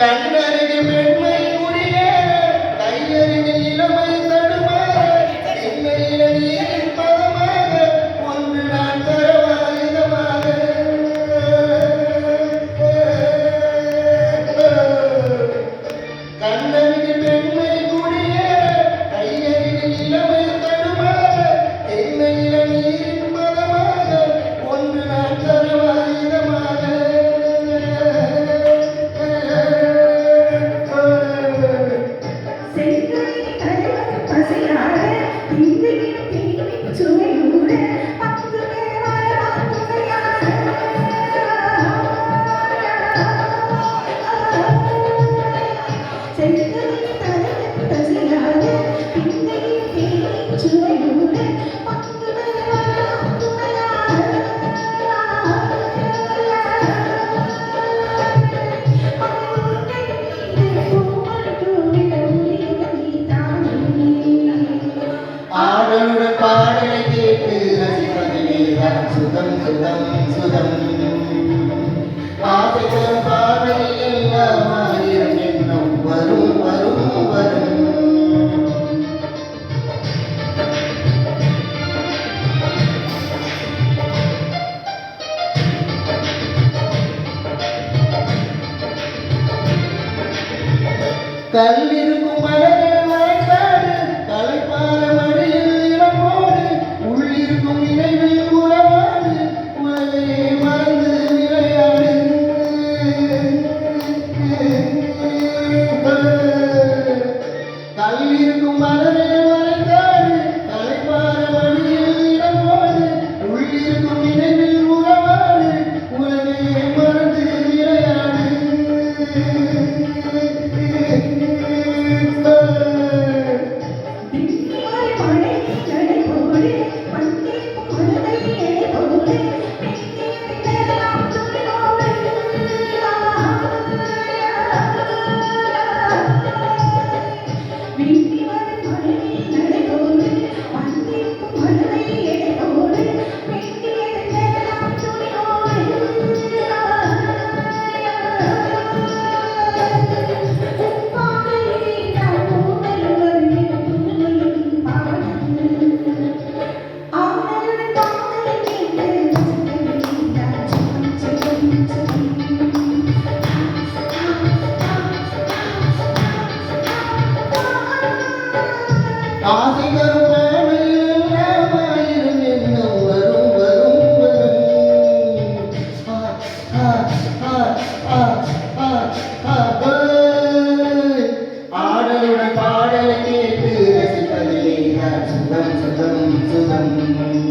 கண்ணறிவு பெண்மை உரிய கையறிவு இளமை தடுமாற என்னையில நீரின் பதமாக ஒன்று நான் தரவாயுதமாக கண்ணறிவு பெண்மை உரிய கையறிவு இளமை தடுமாற என்னையில நீரின் பதமாக ஒன்று நான் தரவாயுதமாக பாடலை கேட்டு ரசிப்பதிலேதான் சுதம் சுதம் சுதம் ஆசைகள் பாடலில் எல்லாம் ஆயிரம் எண்ணம் வரும் வரும் வரும் கல்லிருக்கும் மலர்கள் மறைக்காடு கலைப்பார மடியில் இடமோடு உள்ளிருக்கும் நினைவில் உறவாடு உலகையே மறந்து விளையாடு கல்லிருக்கும் மலர்கள் மறைக்காடு கலைப்பார மடியில் இடமோடு உள்ளிருக்கும் நினைவில் உறவாடு உலகையே மறந்து விளையாடு ஆசை வரும் பாவையில் எல்லாம் ஆயிரம் எண்ணம் வரும் வரும் வரும் ஆடலுடன் பாடலை கேட்டு ரசிப்பதிலே சுதம் சுதம் சுதம்